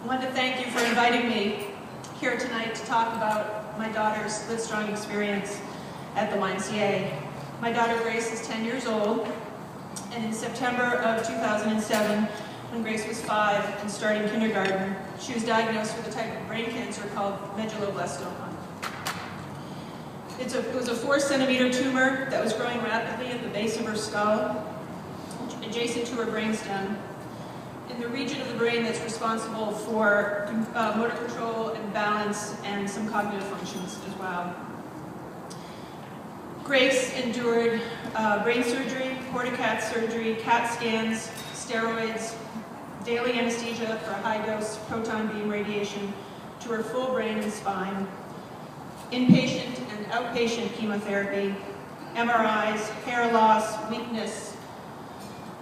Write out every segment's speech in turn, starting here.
I want to thank you for inviting me here tonight to talk about my daughter's Livestrong experience at the YMCA. My daughter Grace is 10 years old, and in September of 2007, when Grace was 5 and starting kindergarten, she was diagnosed with a type of brain cancer called medulloblastoma. It was a 4-centimeter tumor that was growing rapidly at the base of her skull, adjacent to her brainstem, in the region of the brain that's responsible for motor control and balance and some cognitive functions as well. Grace endured brain surgery, porta-cat surgery, CAT scans, steroids, daily anesthesia for high-dose proton beam radiation to her full brain and spine, inpatient and outpatient chemotherapy, MRIs, hair loss, weakness,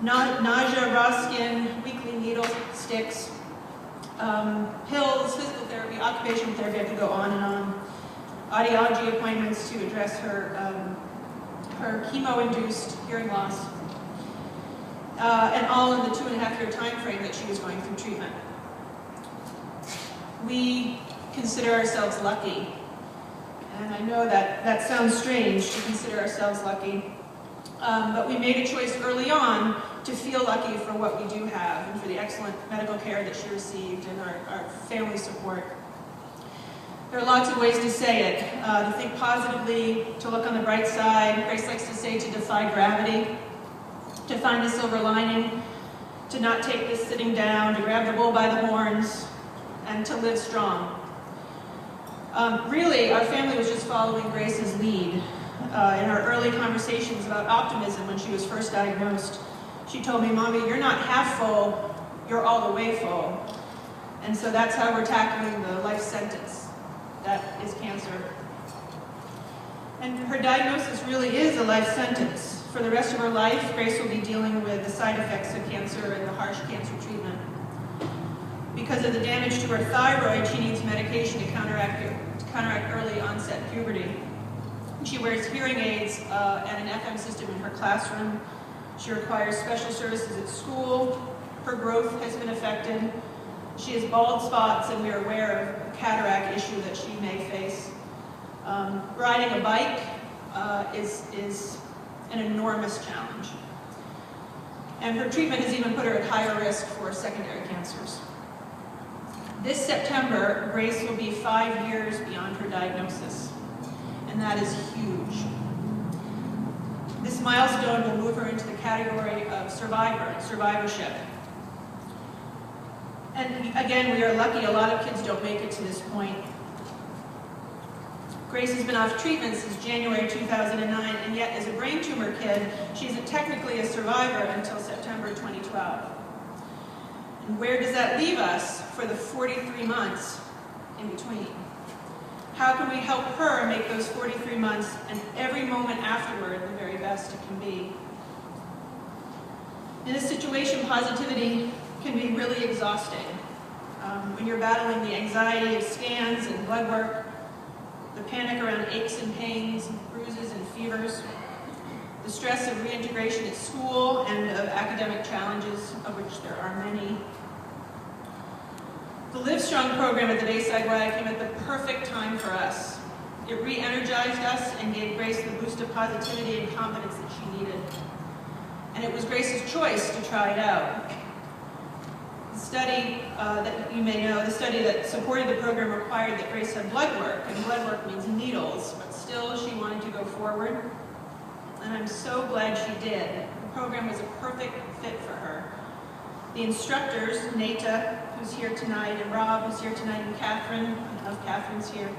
nausea, raw skin, weekly needle sticks, pills, physical therapy, occupational therapy. I could go on and on. Audiology appointments to address her chemo-induced hearing loss, and all in the 2.5-year time frame that she was going through treatment. We consider ourselves lucky, and I know that sounds strange to consider ourselves lucky, but we made a choice early on to feel lucky for what we do have and for the excellent medical care that she received and our family support. There are lots of ways to say it. To think positively, to look on the bright side. Grace likes to say to defy gravity, to find a silver lining, to not take this sitting down, to grab the bull by the horns, and to live strong. Really, our family was just following Grace's lead. In our early conversations about optimism when she was first diagnosed, she told me, "Mommy, you're not half full, you're all the way full." And so that's how we're tackling the life sentence that is cancer. And her diagnosis really is a life sentence. For the rest of her life, Grace will be dealing with the side effects of cancer and the harsh cancer treatment. Because of the damage to her thyroid, she needs medication to counteract early onset puberty. She wears hearing aids and an FM system in her classroom. She requires special services at school. Her growth has been affected. She has bald spots, and we are aware of a cataract issue that she may face. Riding a bike is an enormous challenge. And her treatment has even put her at higher risk for secondary cancers. This September, Grace will be 5 years beyond her diagnosis, and that is huge. This milestone will move her into the category of survivorship. And again, we are lucky a lot of kids don't make it to this point. Grace has been off treatment since January 2009, and yet as a brain tumor kid, she isn't technically a survivor until September 2012. And where does that leave us for the 43 months in between? How can we help her make those 43 months and every moment afterward the very best it can be? In this situation, positivity can be really exhausting. When you're battling the anxiety of scans and blood work, the panic around aches and pains, bruises and fevers, the stress of reintegration at school and of academic challenges, of which there are many. The Livestrong program at the Bayside Y came at the perfect time for us. It re-energized us and gave Grace the boost of positivity and confidence that she needed. And it was Grace's choice to try it out. The study that you may know, the study that supported the program required that Grace have blood work, and blood work means needles, but still she wanted to go forward. And I'm so glad she did. The program was a perfect fit for her. The instructors, Nata, who's here tonight, and Rob, who's here tonight, and Catherine, I don't know if Catherine's here,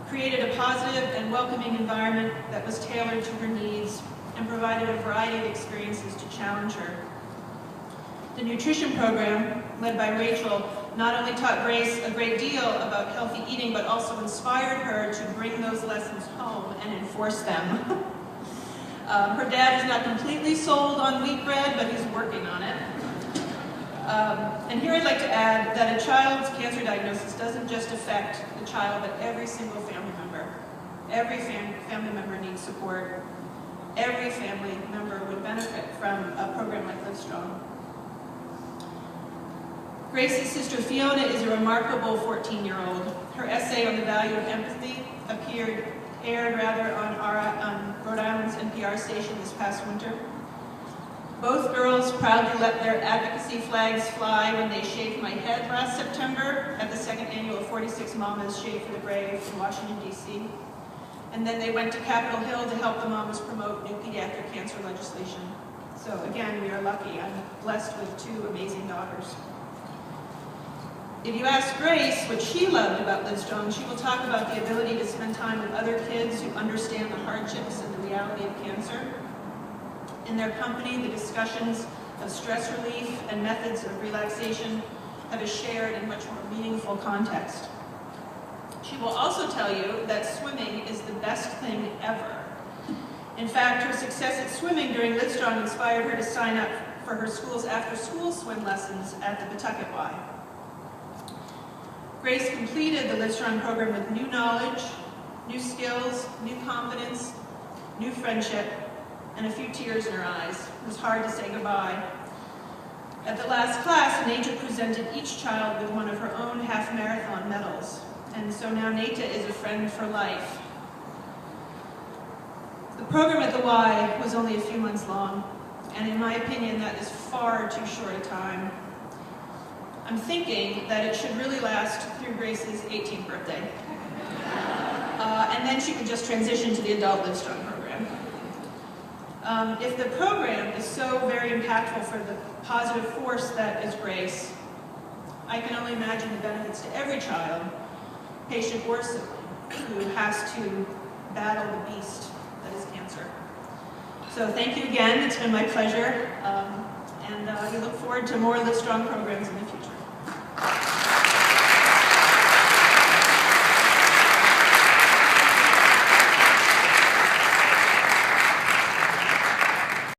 created a positive and welcoming environment that was tailored to her needs and provided a variety of experiences to challenge her. The nutrition program, led by Rachel, not only taught Grace a great deal about healthy eating, but also inspired her to bring those lessons home and enforce them. Her dad is not completely sold on wheat bread, but he's working on it. And here I'd like to add that a child's cancer diagnosis doesn't just affect the child, but every single family member. Every family member needs support. Every family member would benefit from a program like Livestrong. Grace's sister Fiona is a remarkable 14-year-old. Her essay on the value of empathy aired on Rhode Island's NPR station this past winter. Both girls proudly let their advocacy flags fly when they shaved my head last September at the second annual 46 Mommas Shave for the Brave in Washington, D.C. And then they went to Capitol Hill to help the mamas promote new pediatric cancer legislation. So again, we are lucky. I'm blessed with two amazing daughters. If you ask Grace what she loved about Livestrong, she will talk about the ability to spend time with other kids who understand the hardships and the reality of cancer. In their company, the discussions of stress relief and methods of relaxation have a shared and much more meaningful context. She will also tell you that swimming is the best thing ever. In fact, her success at swimming during Livestrong inspired her to sign up for her school's after-school swim lessons at the Pawtucket Y. Grace completed the Livestrong program with new knowledge, new skills, new confidence, new friendship, and a few tears in her eyes. It was hard to say goodbye. At the last class, Neta presented each child with one of her own half-marathon medals. And so now Neta is a friend for life. The program at the Y was only a few months long, and in my opinion, that is far too short a time. I'm thinking that it should really last through Grace's 18th birthday. And then she could just transition to the adult Livestrong program. If the program is so very impactful for the positive force that is Grace, I can only imagine the benefits to every child, patient or sibling, who has to battle the beast that is cancer. So thank you again, it's been my pleasure, and we look forward to more Livestrong programs in the future.